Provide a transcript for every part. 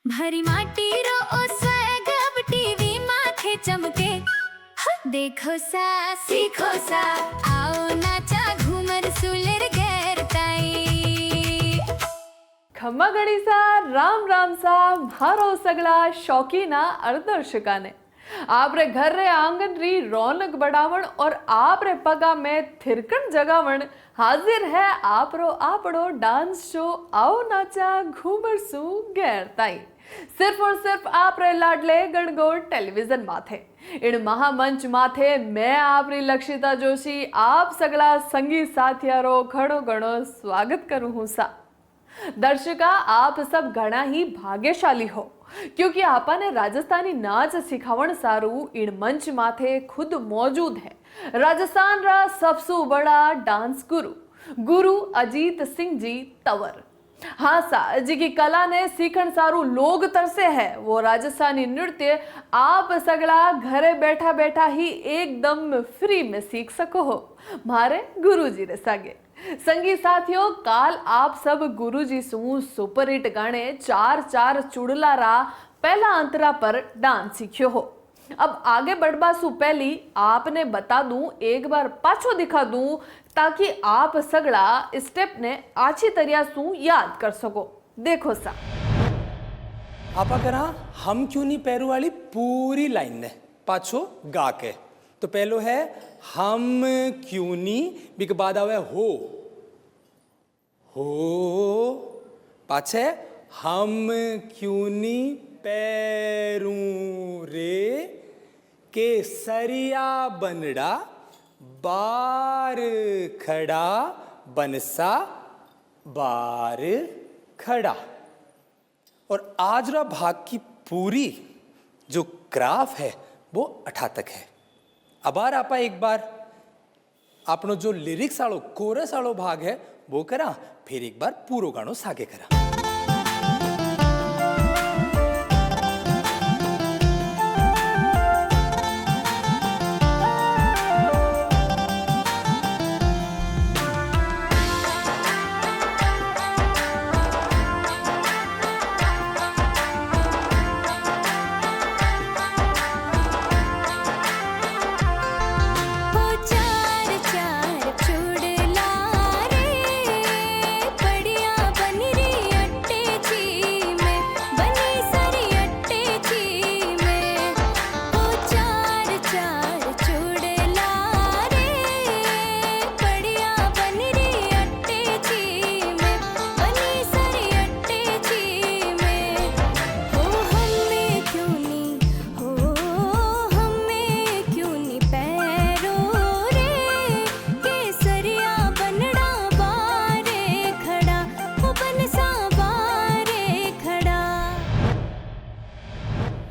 भरी माटी रो ओ स्वैग अब टीवी माथे चमके। देखो सा सीखो सा आओ नाचा घूमर सुलेर गैरताई। खम्मा गणिसा राम राम सा मारो सगला शौकीना अर्दर्शकाने आपरे घर रे आंगन री रौनक बढ़ावण और आपरे पगा में थिरकन जगावण हाजिर है आपरो आपड़ो डांस शो आओ नाचा घूमर सू गैरताई। सिर्फ और सिर्फ आपरे लाडले गणगोर टेलीविजन माथे इन महामंच माथे मैं आपरी लक्षिता जोशी आप सगला संगी साथियारो घणो घणो स्वागत करूं हूं सा। दर्शका आप सब घना ही भाग्यशाली हो क्योंकि आपा ने राजस्थानी नाच सिखावण सारू इन मंच माथे खुद मौजूद है राजस्थान रा सबसे बड़ा डांस गुरु अजीत सिंह जी तंवर। हाँ सा जी की कला ने सीखण सारू लोग तरसे है वो राजस्थानी नृत्य आप सगला घरे बैठा बैठा ही एकदम फ्री में सीख सको हो मारे गुरुजी रे सागे। संगी साथियों काल आप सब गुरुजी सु सुपर हिट गाने चार चार चुड़ला रा पहला अंतरा पर डांस सीखियो हो। अब आगे बढ़बा सु पहली आपने बता दूं एक बार पाछो दिखा दूं ताकि आप सगड़ा स्टेप ने अच्छी तरह सु याद कर सको। देखो सा आपा करा हम क्यों नहीं पैरों वाली पूरी लाइन ने पाछो गा के तो पहलो है हम क्यों नहीं बिक बाद आवे हो पाछे हम क्यों नहीं पैरूं रे केसरिया बनड़ा बार खड़ा बनसा बार खड़ा। और आज रा भाग की पूरी जो ग्राफ है वो 8 तक है। अब आपा एक बार आपनो जो लिरिक्स आलो कोरस आलो भाग है वो करा फिर एक बार पूरो गानो सागे करा।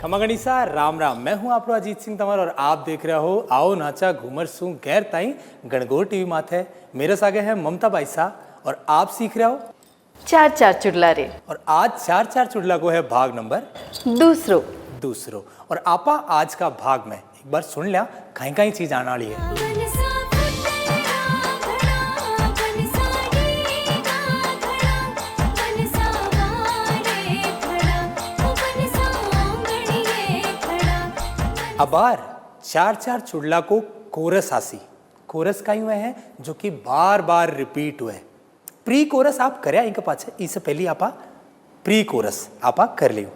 खमा गणिसा राम राम मैं हूं आपरो अजीत सिंह तंवर और आप देख रहे हो आओ नाचा घूमर सू गैर ताई गणगौर टीवी माथे। मेरे सागे है ममता बाई सा और आप सीख रहे हो चार चार चुड़ला रे और आज चार चार चुड़ला को है भाग नंबर दूसरो और आपा आज का भाग में एक बार सुन लिया कहीं कहीं चीज आने वाली है। अबार चार चार चुड़ला को कोरस आसी कोरस का हुए है जो कि बार बार रिपीट हुए। प्री कोरस आप करे इनके पाछे इससे पहले आपा प्री कोरस आपा कर लियो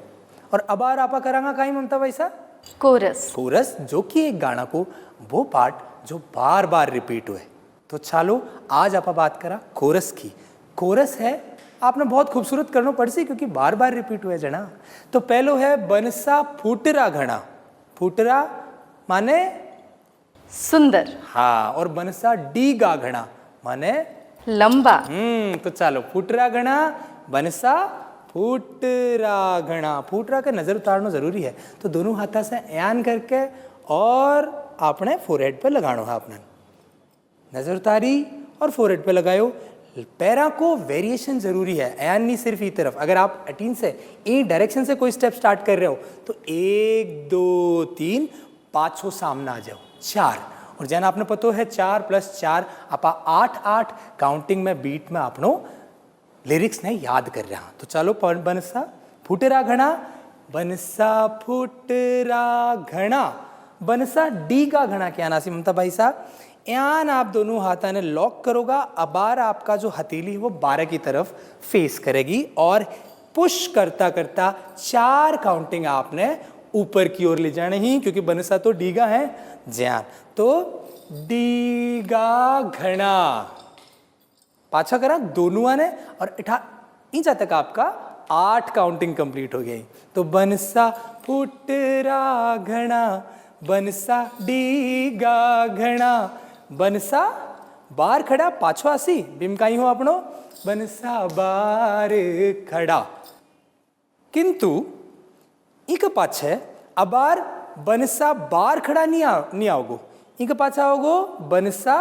और अबार आपा करांगा कहीं ममता वैसा कोरस जो कि एक गाना को वो पार्ट जो बार बार रिपीट हुए। तो चलो आज आपा बात करा कोरस की। कोरस है आपने बहुत खूबसूरत करना पड़ सी क्योंकि बार बार रिपीट हुए जना। तो पहलो है बनसा फूटरा घना फूटरा माने सुंदर हाँ और बनसा डी गा घना माने लंबा। तो चलो फूटरा घना बनसा फूटरा घना फूटरा का नजर उतारना जरूरी है तो दोनों हाथा से यान करके और आपने फोरहेड पे लगाना है। आपने नजर उतारी और फोरहेड पे लगायो। पैरा को वेरिएशन जरूरी है एन नहीं सिर्फ ई तरफ। अगर आप 18 से ई डायरेक्शन से कोई स्टेप स्टार्ट कर रहे हो तो 1 2 3 पाछो सामना आ जाओ 4 और जैन आपने पतो है 4 + 4 आपा 8 8 काउंटिंग में बीट में आपनो लिरिक्स ने याद कर रहा। तो चलो बनसा फुटरा घना, बनसा फुटरा घना, बनसा डी का घना क्या नासी ममता भाई साहब। यान आप दोनों हाथा ने लॉक करोगा, अबार आपका जो हथेली है वो 12 की तरफ फेस करेगी और पुश करता करता 4 काउंटिंग आपने ऊपर की ओर ले जाने ही, क्योंकि बनसा तो डीगा है ज्ञान। तो डीगा घना पाछा करा दोनों ने और इंचा तक आपका 8 काउंटिंग कंप्लीट हो गई। तो बनसा फुटरा घना, बनसा डीगा घना, बनसा बार खड़ा पाछो आसी बिमकाई हो आपनो बनसा बार खड़ा। किंतु इक पाछे अबार बनसा बार खड़ा नहीं आओगो, इक पाछा आओगो बनसा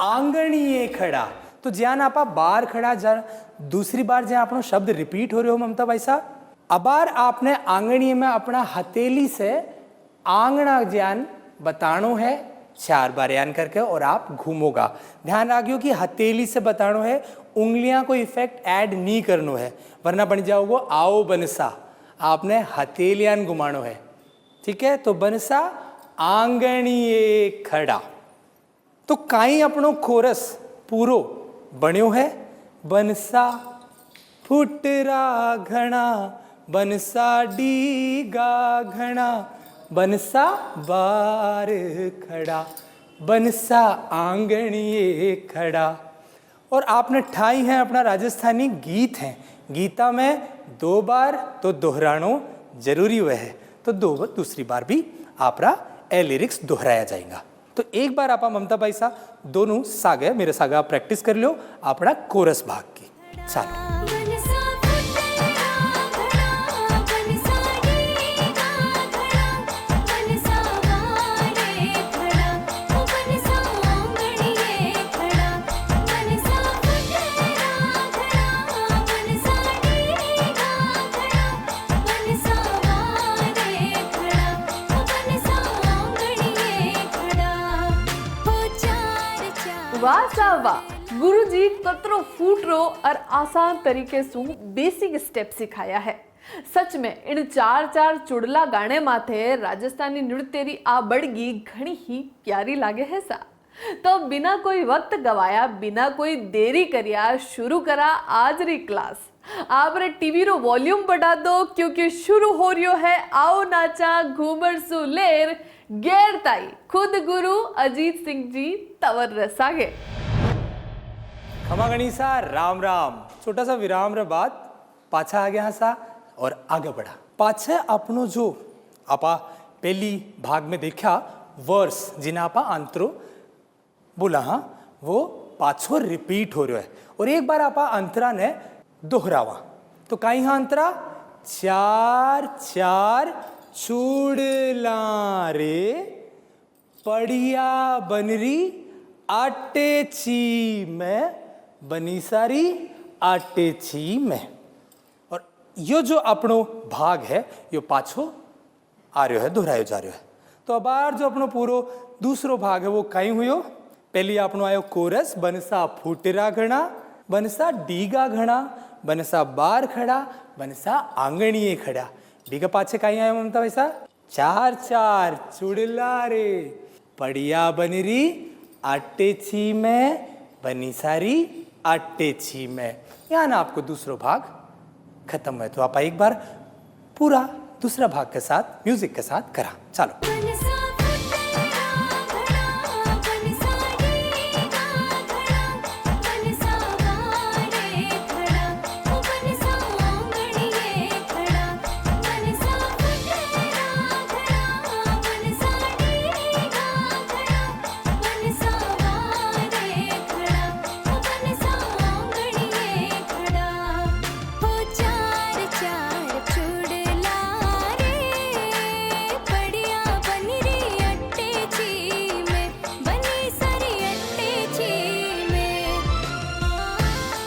आंगणीए खड़ा। तो ज्यान आपा बार खड़ा जा दूसरी बार ज्यान अपनो शब्द रिपीट हो रहे हो ममता भाई साहब, अबार आपने आंगणीय में अपना हथेली से आंगना ज्ञान बतानो है 4 बार यान करके और आप घूमोगा। ध्यान रखियो कि हथेली से बतानो है, उंगलियां को इफेक्ट ऐड नहीं करनो है, वरना बन जाओगे आओ बनसा, आपने हथेलियान घुमानो है। ठीक है, तो बनसा आंगणीए खड़ा। तो काई अपनो कोरस पूरो बन्यो है, बनसा फुटरा घना, बनसा डीगा घना, बनसा बार खड़ा, बनसा आंगणीए खड़ा। और आपने ठाई है अपना राजस्थानी गीत है, गीता में 2 बार तो दोहरानो जरूरी हुआ है, तो दूसरी बार भी आपरा ए लिरिक्स दोहराया जाएगा। तो एक बार आप ममता भाई साहब दोनों सागे मेरे सागे आप प्रैक्टिस कर लो अपना कोरस भाग की। चलो वाह साहब वाह, गुरुजी कतरो फूटरो और आसान तरीके से बेसिक स्टेप सिखाया है। सच में इन 4 चुड़ला गाने माथे राजस्थानी नृत्य री आ बड़गी घणी ही प्यारी लागे है सा। तो बिना कोई वक्त गवाया, बिना कोई देरी करिया शुरू करा आज री क्लास। आप रे टीवी रो वॉल्यूम बढ़ा दो, क्योंकि शुरू हो रियो है आओ नाचा घूमर सुलेर गैरताई खुद गुरु अजीत सिंह जी तवर रसागे। खमा गणिसा राम राम। छोटा सा विराम रे बाद पाछा आ गया सा और आगे बढ़ा। पाछे अपनो जो आपा पहली भाग में देखा वर्स जिन्हें आपा अंतरो बोला, हाँ वो पाछो रिपीट हो रहा है और एक बार आपा अंतरा ने दोहरावा। तो कहीं हाँ अंतरा 4 चूड़ला रे पड़िया बनरी आटे ची में बनी सारी आटे छी में। और यो जो अपनो भाग है यो पाछो आ रहा है, दोहरायो जा रहा है। तो अब बार जो अपनो पूरो दूसरो भाग है वो कहीं हुयो। पहली अपनो आयो कोरस, बनसा फूटरा घना, बनसा डीगा घना, बनसा बार खड़ा, बनसा आंगणीए खड़ा। डीगा पाछे कहीं आयो ममता वैसा 4 चुड़ला रे पड़िया बनरी आटे छी में बनी सारी आटे छी में। यहाँ ना आपको दूसरो भाग खत्म है। तो आप एक बार पूरा दूसरा भाग के साथ म्यूजिक के साथ करा। चलो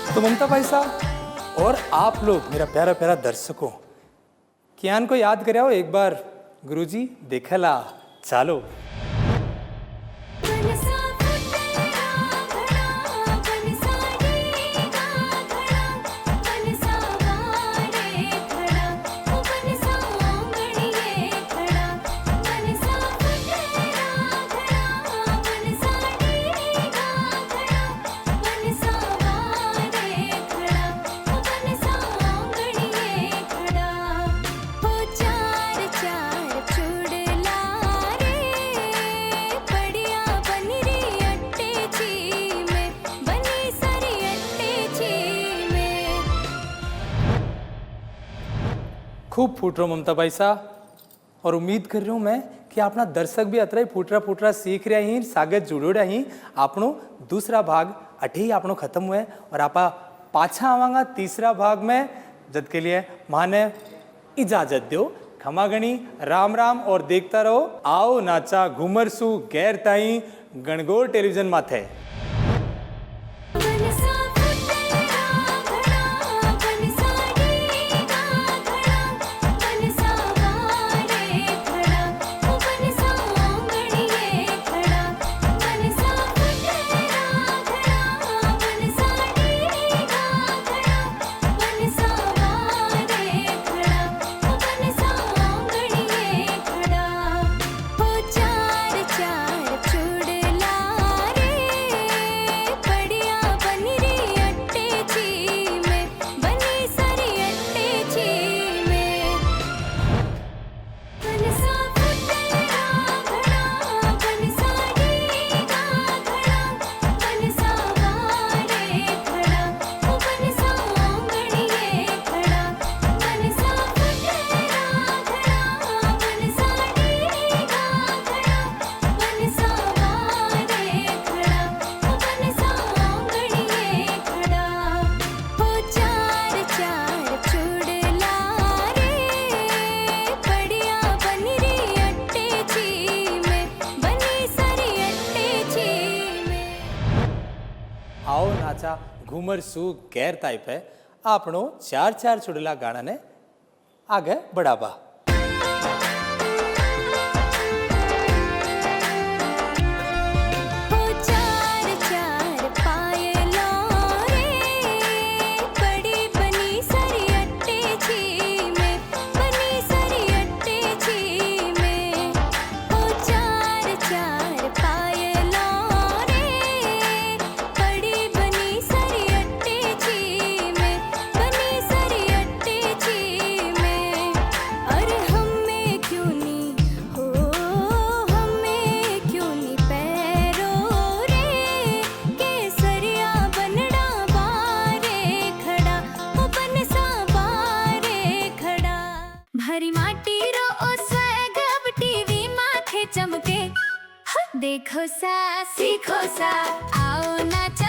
तो ममता भाई साहब और आप लोग मेरा प्यारा प्यारा दर्शकों कियान को याद कराओ एक बार गुरुजी देखला। चालो खूब फूट रहो ममता भाई साहब और उम्मीद कर रही हूँ मैं कि अपना दर्शक भी अतरा फूटरा फूटरा सीख रहे ही सागत जुड़ोड़ा ही आपनो दूसरा भाग अठे ही आपनो खत्म हुए और आपा पाछा आवांगा तीसरा भाग में जद के लिए माने इजाजत दो खमा गणी राम राम और देखता रहो आओ नाचा घूमर सु गैर ताई गणगौर टेलीविजन माथे। आओ नाचा घूमर सु गैर टाइप है आपनो चार चार चुड़ला गाना ने आगे बढ़ावा। हरी माटी रो ओ स्वैग अब टीवी माथे चमके देखो सा सीखो सा आओ नाचा